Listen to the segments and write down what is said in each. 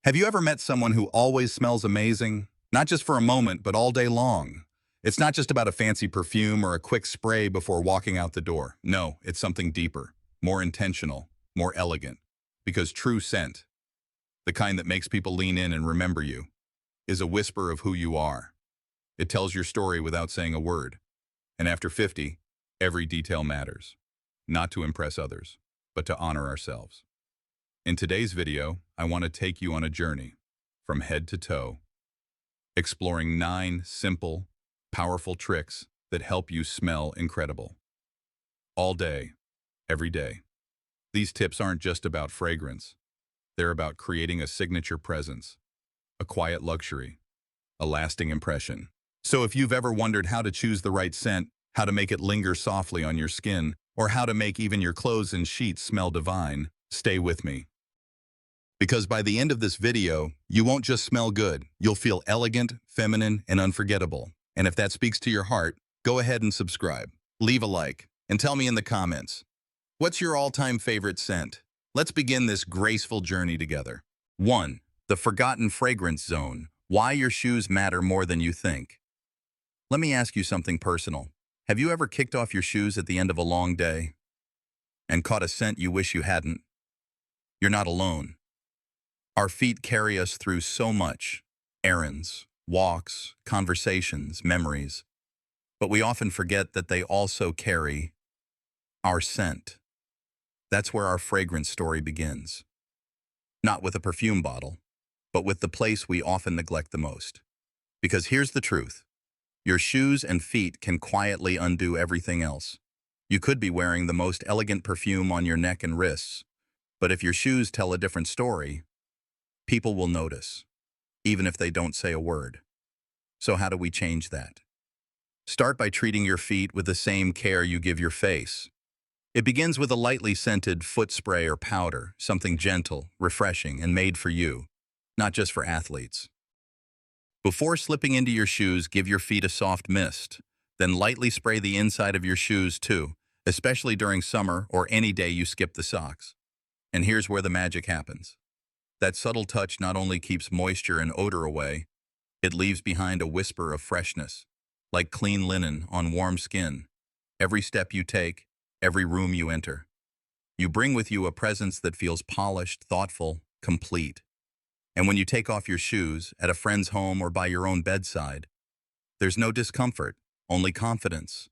Have you ever met someone who always smells amazing? Not just for a moment, but all day long. It's not just about a fancy perfume or a quick spray before walking out the door. No, it's something deeper, more intentional, more elegant. Because true scent, the kind that makes people lean in and remember you, is a whisper of who you are. It tells your story without saying a word. And after 50, every detail matters. Not to impress others, but to honor ourselves. In today's video, I want to take you on a journey, from head to toe, exploring 9 simple, powerful tricks that help you smell incredible. All day, every day. These tips aren't just about fragrance. They're about creating a signature presence, a quiet luxury, a lasting impression. So if you've ever wondered how to choose the right scent, how to make it linger softly on your skin, or how to make even your clothes and sheets smell divine, stay with me. Because by the end of this video, you won't just smell good, you'll feel elegant, feminine, and unforgettable. And if that speaks to your heart, go ahead and subscribe. Leave a like, and tell me in the comments, what's your all-time favorite scent? Let's begin this graceful journey together. 1. The forgotten fragrance zone. Why your shoes matter more than you think. Let me ask you something personal. Have you ever kicked off your shoes at the end of a long day and caught a scent you wish you hadn't? You're not alone. Our feet carry us through so much: errands, walks, conversations, memories. But we often forget that they also carry our scent. That's where our fragrance story begins. Not with a perfume bottle, but with the place we often neglect the most. Because here's the truth. Your shoes and feet can quietly undo everything else. You could be wearing the most elegant perfume on your neck and wrists, but if your shoes tell a different story, people will notice, even if they don't say a word. So how do we change that? Start by treating your feet with the same care you give your face. It begins with a lightly scented foot spray or powder, something gentle, refreshing, and made for you, not just for athletes. Before slipping into your shoes, give your feet a soft mist. Then lightly spray the inside of your shoes too, especially during summer or any day you skip the socks. And here's where the magic happens. That subtle touch not only keeps moisture and odor away, it leaves behind a whisper of freshness, like clean linen on warm skin. Every step you take, every room you enter, you bring with you a presence that feels polished, thoughtful, complete. And when you take off your shoes, at a friend's home or by your own bedside, there's no discomfort, only confidence.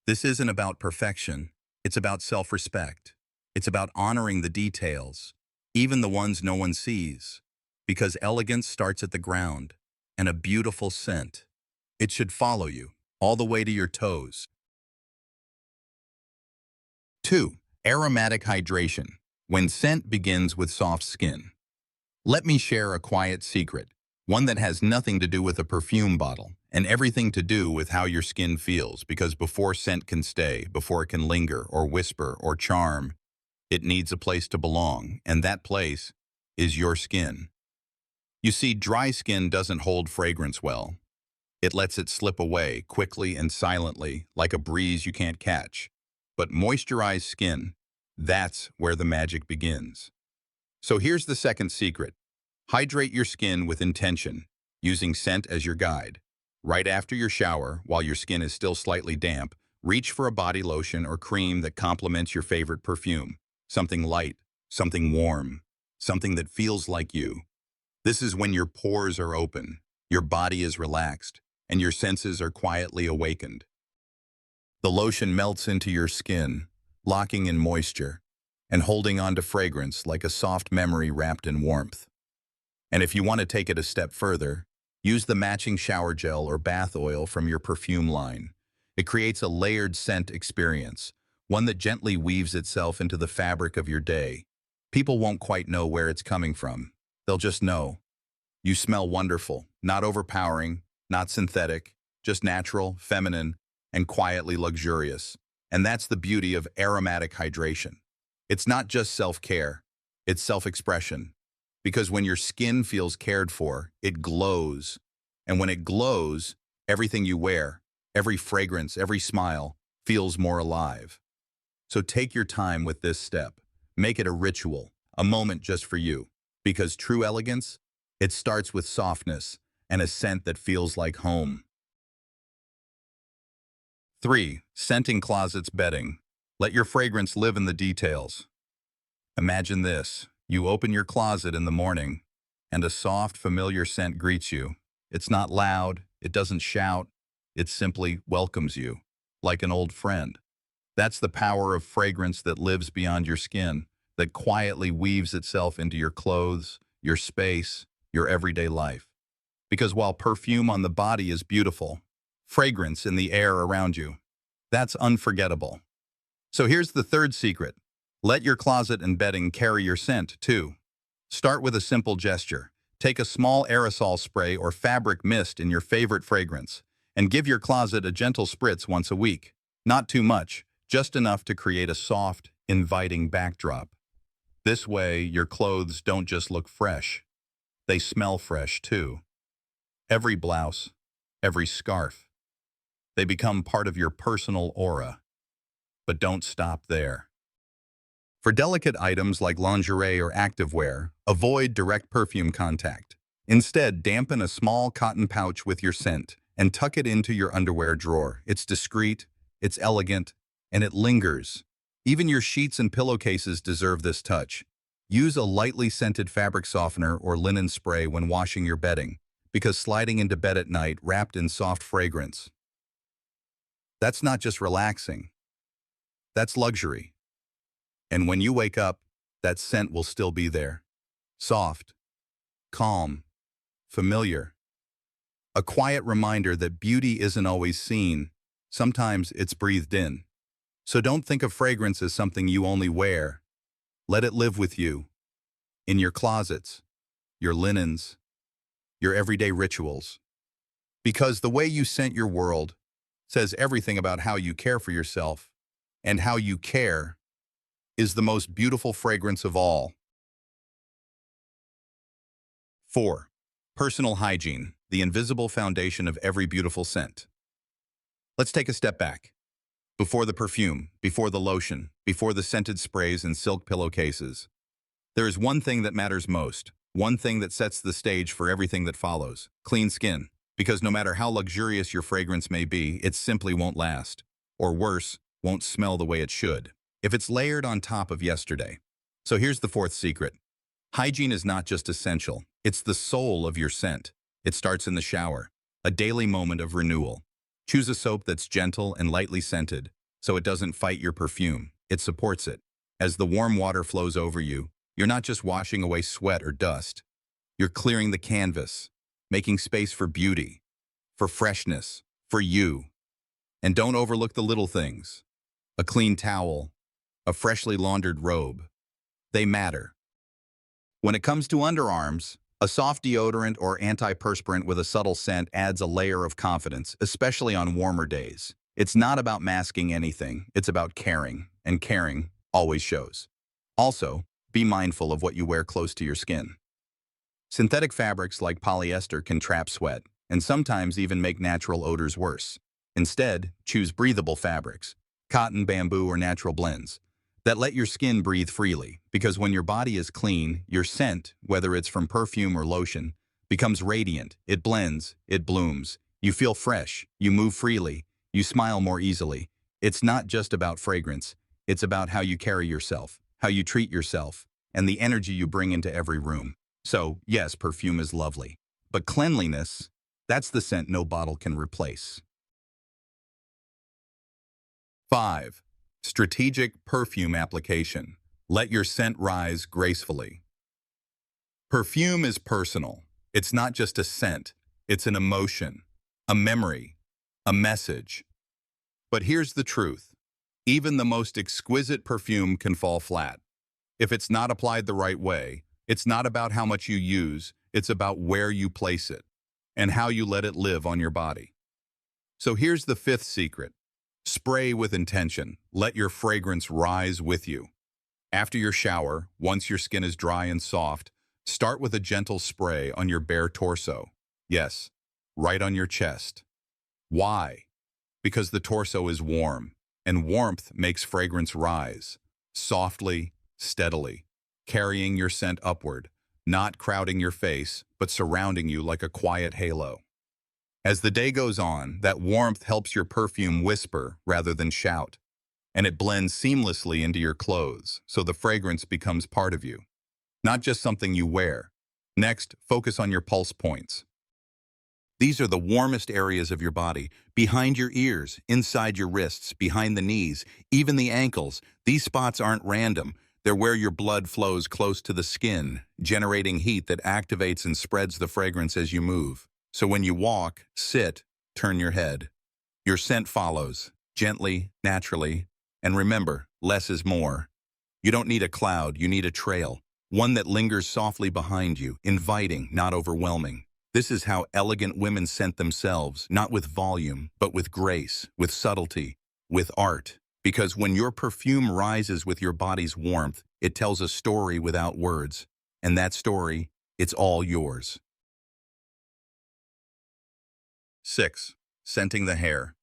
This isn't about perfection, it's about self-respect. It's about honoring the details, even the ones no one sees, because elegance starts at the ground, and a beautiful scent, it should follow you all the way to your toes. 2. Aromatic hydration. When scent begins with soft skin. Let me share a quiet secret, one that has nothing to do with a perfume bottle, and everything to do with how your skin feels, because before scent can stay, before it can linger or whisper or charm, it needs a place to belong, and that place is your skin. You see, dry skin doesn't hold fragrance well. It lets it slip away quickly and silently, like a breeze you can't catch. But moisturized skin, that's where the magic begins. So here's the second secret. Hydrate your skin with intention, using scent as your guide. Right after your shower, while your skin is still slightly damp, reach for a body lotion or cream that complements your favorite perfume. Something light, something warm, something that feels like you. This is when your pores are open, your body is relaxed, and your senses are quietly awakened. The lotion melts into your skin, locking in moisture, and holding on to fragrance like a soft memory wrapped in warmth. And if you want to take it a step further, use the matching shower gel or bath oil from your perfume line. It creates a layered scent experience, one that gently weaves itself into the fabric of your day. People won't quite know where it's coming from. They'll just know. You smell wonderful, not overpowering, not synthetic, just natural, feminine, and quietly luxurious. And that's the beauty of aromatic hydration. It's not just self-care, it's self-expression. Because when your skin feels cared for, it glows. And when it glows, everything you wear, every fragrance, every smile, feels more alive. So take your time with this step. Make it a ritual, a moment just for you. Because true elegance It starts with softness and a scent that feels like home. 3. Scenting closets bedding. Let your fragrance live in the details. Imagine this. You open your closet in the morning, and a soft, familiar scent greets you. It's not loud, it doesn't shout, it simply welcomes you, like an old friend. That's the power of fragrance that lives beyond your skin, that quietly weaves itself into your clothes, your space, your everyday life. Because while perfume on the body is beautiful, fragrance in the air around you, that's unforgettable. So here's the third secret. Let your closet and bedding carry your scent, too. Start with a simple gesture. Take a small aerosol spray or fabric mist in your favorite fragrance, and give your closet a gentle spritz once a week. Not too much, just enough to create a soft, inviting backdrop. This way, your clothes don't just look fresh. They smell fresh, too. Every blouse, every scarf, they become part of your personal aura. But don't stop there. For delicate items like lingerie or activewear, avoid direct perfume contact. Instead, dampen a small cotton pouch with your scent and tuck it into your underwear drawer. It's discreet, it's elegant, and it lingers. Even your sheets and pillowcases deserve this touch. Use a lightly scented fabric softener or linen spray when washing your bedding, because sliding into bed at night wrapped in soft fragrance, that's not just relaxing, that's luxury. And when you wake up, that scent will still be there. Soft, calm, familiar. A quiet reminder that beauty isn't always seen. Sometimes it's breathed in. So don't think of fragrance as something you only wear. Let it live with you, in your closets, your linens, your everyday rituals. Because the way you scent your world says everything about how you care for yourself, and how you care is the most beautiful fragrance of all. 4. Personal hygiene, the invisible foundation of every beautiful scent. Let's take a step back. Before the perfume, before the lotion, before the scented sprays and silk pillowcases, there is one thing that matters most, one thing that sets the stage for everything that follows: clean skin. Because no matter how luxurious your fragrance may be, it simply won't last. Or worse, won't smell the way it should, if it's layered on top of yesterday. So here's the fourth secret. Hygiene is not just essential, it's the soul of your scent. It starts in the shower, a daily moment of renewal. Choose a soap that's gentle and lightly scented, so it doesn't fight your perfume, it supports it. As the warm water flows over you, you're not just washing away sweat or dust. You're clearing the canvas, making space for beauty, for freshness, for you. And don't overlook the little things. A clean towel, a freshly laundered robe. They matter. When it comes to underarms, a soft deodorant or antiperspirant with a subtle scent adds a layer of confidence, especially on warmer days. It's not about masking anything, it's about caring, and caring always shows. Also, be mindful of what you wear close to your skin. Synthetic fabrics like polyester can trap sweat, and sometimes even make natural odors worse. Instead, choose breathable fabrics, cotton, bamboo, or natural blends, that let your skin breathe freely, because when your body is clean, your scent, whether it's from perfume or lotion, becomes radiant, it blends, it blooms. You feel fresh, you move freely, you smile more easily. It's not just about fragrance, it's about how you carry yourself, how you treat yourself, and the energy you bring into every room. So, yes, perfume is lovely, but cleanliness, that's the scent no bottle can replace. 5. Strategic perfume application. Let your scent rise gracefully. Perfume is personal. It's not just a scent, it's an emotion, a memory, a message. But here's the truth. Even the most exquisite perfume can fall flat. If it's not applied the right way, it's not about how much you use, it's about where you place it and how you let it live on your body. So here's the fifth secret. Spray with intention. Let your fragrance rise with you. After your shower, once your skin is dry and soft, start with a gentle spray on your bare torso. Yes, right on your chest. Why? Because the torso is warm, and warmth makes fragrance rise, softly, steadily, carrying your scent upward, not crowding your face, but surrounding you like a quiet halo. As the day goes on, that warmth helps your perfume whisper rather than shout, and it blends seamlessly into your clothes, so the fragrance becomes part of you, not just something you wear. Next, focus on your pulse points. These are the warmest areas of your body, behind your ears, inside your wrists, behind the knees, even the ankles. These spots aren't random. They're where your blood flows close to the skin, generating heat that activates and spreads the fragrance as you move. So when you walk, sit, turn your head. Your scent follows, gently, naturally. And remember, less is more. You don't need a cloud, you need a trail. One that lingers softly behind you, inviting, not overwhelming. This is how elegant women scent themselves, not with volume, but with grace, with subtlety, with art. Because when your perfume rises with your body's warmth, it tells a story without words. And that story, it's all yours. 6. Scenting the hair,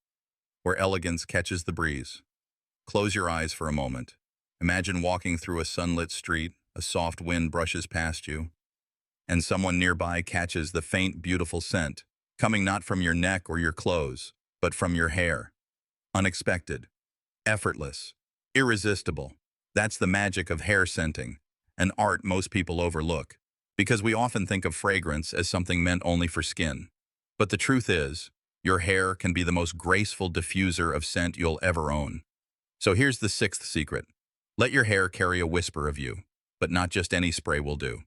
where elegance catches the breeze. Close your eyes for a moment. Imagine walking through a sunlit street, a soft wind brushes past you, and someone nearby catches the faint, beautiful scent, coming not from your neck or your clothes, but from your hair. Unexpected, effortless, irresistible. That's the magic of hair scenting, an art most people overlook, because we often think of fragrance as something meant only for skin. But the truth is, your hair can be the most graceful diffuser of scent you'll ever own. So here's the 6th secret. Let your hair carry a whisper of you, but not just any spray will do.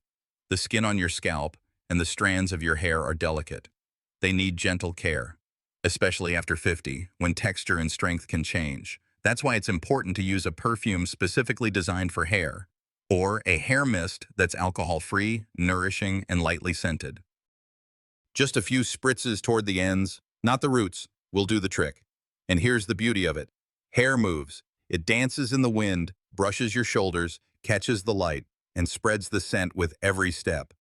The skin on your scalp and the strands of your hair are delicate. They need gentle care, especially after 50, when texture and strength can change. That's why it's important to use a perfume specifically designed for hair, or a hair mist that's alcohol-free, nourishing, and lightly scented. Just a few spritzes toward the ends, not the roots, will do the trick. And here's the beauty of it. Hair moves. It dances in the wind, brushes your shoulders, catches the light, and spreads the scent with every step.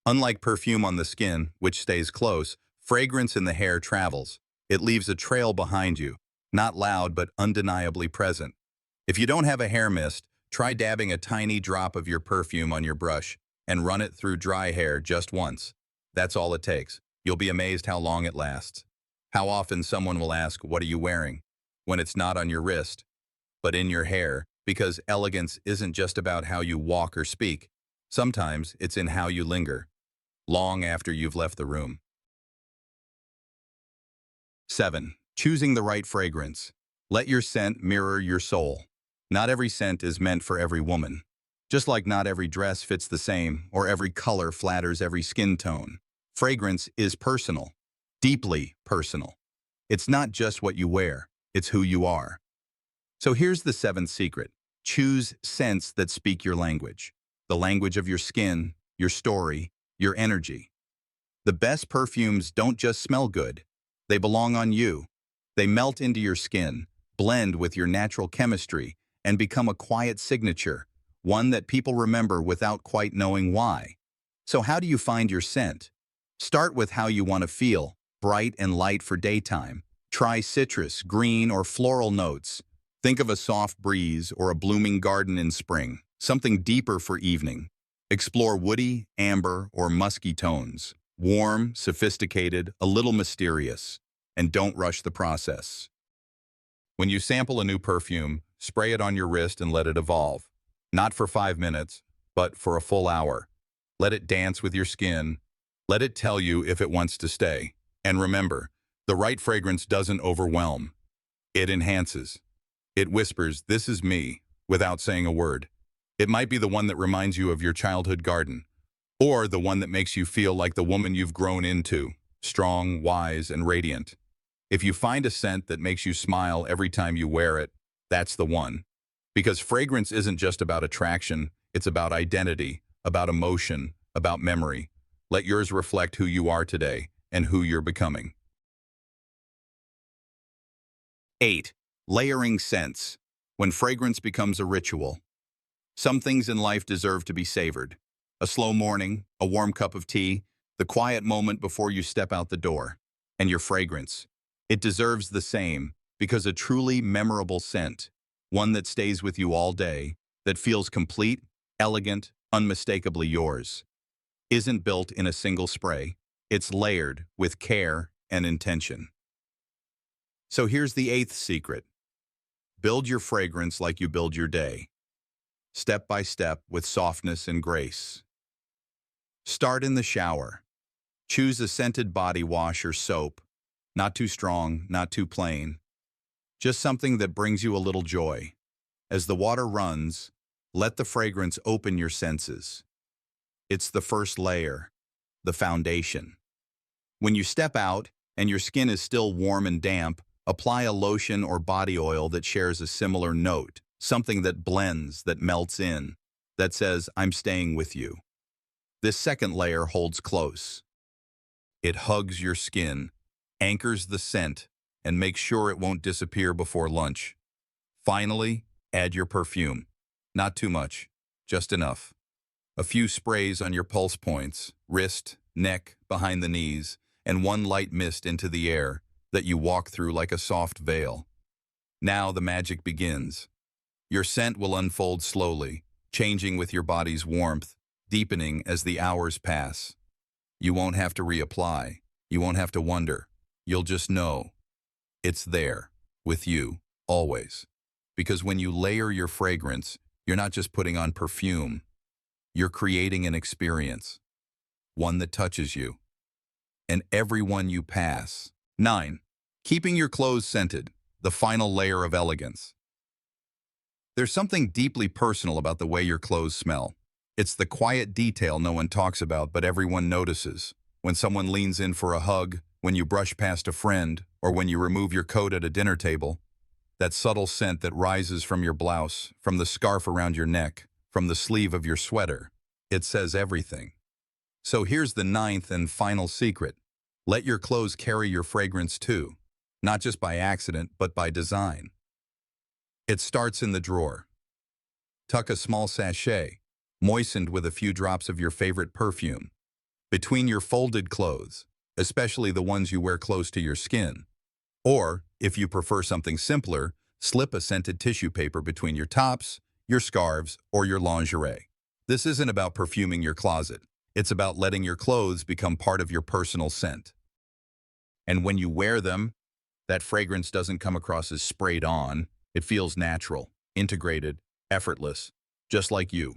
Unlike perfume on the skin, which stays close, fragrance in the hair travels. It leaves a trail behind you, not loud but undeniably present. If you don't have a hair mist, try dabbing a tiny drop of your perfume on your brush and run it through dry hair just once. That's all it takes. You'll be amazed how long it lasts. How often someone will ask, "What are you wearing?" when it's not on your wrist, but in your hair, because elegance isn't just about how you walk or speak. Sometimes it's in how you linger, long after you've left the room. 7. Choosing the right fragrance. Let your scent mirror your soul. Not every scent is meant for every woman. Just like not every dress fits the same, or every color flatters every skin tone. Fragrance is personal, deeply personal. It's not just what you wear, it's who you are. So here's the 7th secret. Choose scents that speak your language. The language of your skin, your story, your energy. The best perfumes don't just smell good. They belong on you. They melt into your skin, blend with your natural chemistry, and become a quiet signature, one that people remember without quite knowing why. So how do you find your scent? Start with how you want to feel, bright and light for daytime. Try citrus, green, or floral notes. Think of a soft breeze or a blooming garden in spring, something deeper for evening. Explore woody, amber, or musky tones. Warm, sophisticated, a little mysterious. And don't rush the process. When you sample a new perfume, spray it on your wrist and let it evolve. Not for 5 minutes, but for a full hour. Let it dance with your skin. Let it tell you if it wants to stay. And remember, the right fragrance doesn't overwhelm. It enhances. It whispers, "This is me," without saying a word. It might be the one that reminds you of your childhood garden, or the one that makes you feel like the woman you've grown into, strong, wise, and radiant. If you find a scent that makes you smile every time you wear it, that's the one. Because fragrance isn't just about attraction, it's about identity, about emotion, about memory. Let yours reflect who you are today and who you're becoming. 8. Layering scents. When fragrance becomes a ritual. Some things in life deserve to be savored. A slow morning, a warm cup of tea, the quiet moment before you step out the door. And your fragrance. It deserves the same, because a truly memorable scent, one that stays with you all day, that feels complete, elegant, unmistakably yours. isn't built in a single spray. It's layered with care and intention. So here's the eighth secret. Build your fragrance like you build your day, step by step with softness and grace. Start in the shower. Choose a scented body wash or soap, not too strong, not too plain. Just something that brings you a little joy. As the water runs, let the fragrance open your senses. It's the first layer, the foundation. When you step out and your skin is still warm and damp, apply a lotion or body oil that shares a similar note, something that blends, that melts in, that says, "I'm staying with you." This second layer holds close. It hugs your skin, anchors the scent, and makes sure it won't disappear before lunch. Finally, add your perfume. Not too much, just enough. A few sprays on your pulse points, wrist, neck, behind the knees, and one light mist into the air that you walk through like a soft veil. Now the magic begins. Your scent will unfold slowly, changing with your body's warmth, deepening as the hours pass. You won't have to reapply. You won't have to wonder. You'll just know. It's there, with you, always. Because when you layer your fragrance, you're not just putting on perfume. You're creating an experience, one that touches you, and everyone you pass. 9. Keeping your clothes scented, the final layer of elegance. There's something deeply personal about the way your clothes smell. It's the quiet detail no one talks about but everyone notices. When someone leans in for a hug, when you brush past a friend, or when you remove your coat at a dinner table. That subtle scent that rises from your blouse, from the scarf around your neck, from the sleeve of your sweater. It says everything. So here's the 9th and final secret. Let your clothes carry your fragrance too, not just by accident, but by design. It starts in the drawer. Tuck a small sachet, moistened with a few drops of your favorite perfume, between your folded clothes, especially the ones you wear close to your skin. Or, if you prefer something simpler, slip a scented tissue paper between your tops, your scarves, or your lingerie. This isn't about perfuming your closet. It's about letting your clothes become part of your personal scent. And when you wear them, that fragrance doesn't come across as sprayed on. It feels natural, integrated, effortless, just like you.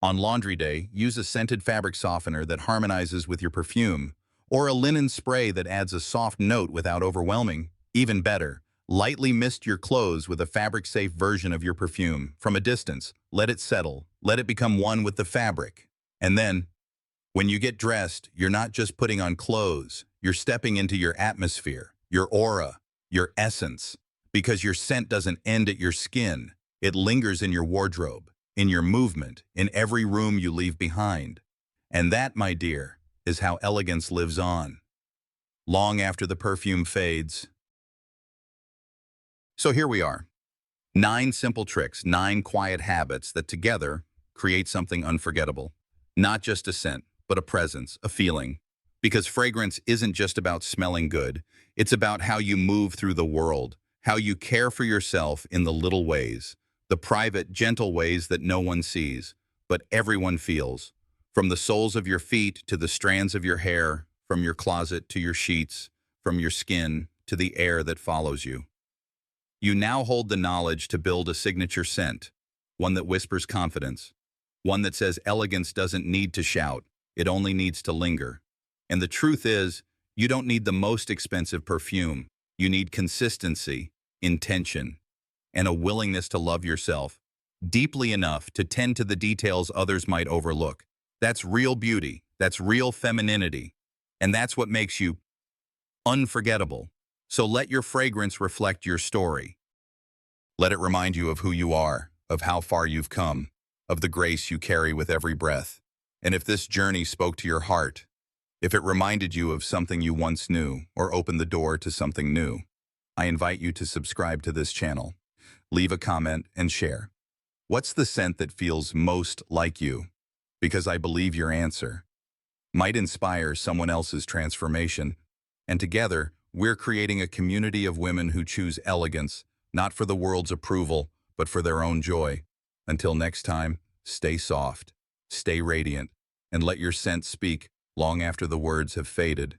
On laundry day, use a scented fabric softener that harmonizes with your perfume, or a linen spray that adds a soft note without overwhelming. Even better, lightly mist your clothes with a fabric-safe version of your perfume. From a distance, let it settle, let it become one with the fabric. And then, when you get dressed, you're not just putting on clothes, you're stepping into your atmosphere, your aura, your essence. Because your scent doesn't end at your skin, it lingers in your wardrobe, in your movement, in every room you leave behind. And that, my dear, is how elegance lives on, long after the perfume fades. So here we are. 9 simple tricks, 9 quiet habits that together create something unforgettable. Not just a scent, but a presence, a feeling. Because fragrance isn't just about smelling good, it's about how you move through the world, how you care for yourself in the little ways, the private, gentle ways that no one sees, but everyone feels. From the soles of your feet to the strands of your hair, from your closet to your sheets, from your skin to the air that follows you. You now hold the knowledge to build a signature scent, one that whispers confidence, one that says elegance doesn't need to shout, it only needs to linger. And the truth is, you don't need the most expensive perfume. You need consistency, intention, and a willingness to love yourself deeply enough to tend to the details others might overlook. That's real beauty, that's real femininity, and that's what makes you unforgettable. So let your fragrance reflect your story. Let it remind you of who you are, of how far you've come, of the grace you carry with every breath. And if this journey spoke to your heart, if it reminded you of something you once knew or opened the door to something new, I invite you to subscribe to this channel. Leave a comment and share. What's the scent that feels most like you? Because I believe your answer might inspire someone else's transformation. And together, we're creating a community of women who choose elegance, not for the world's approval, but for their own joy. Until next time, stay soft, stay radiant, and let your scent speak long after the words have faded.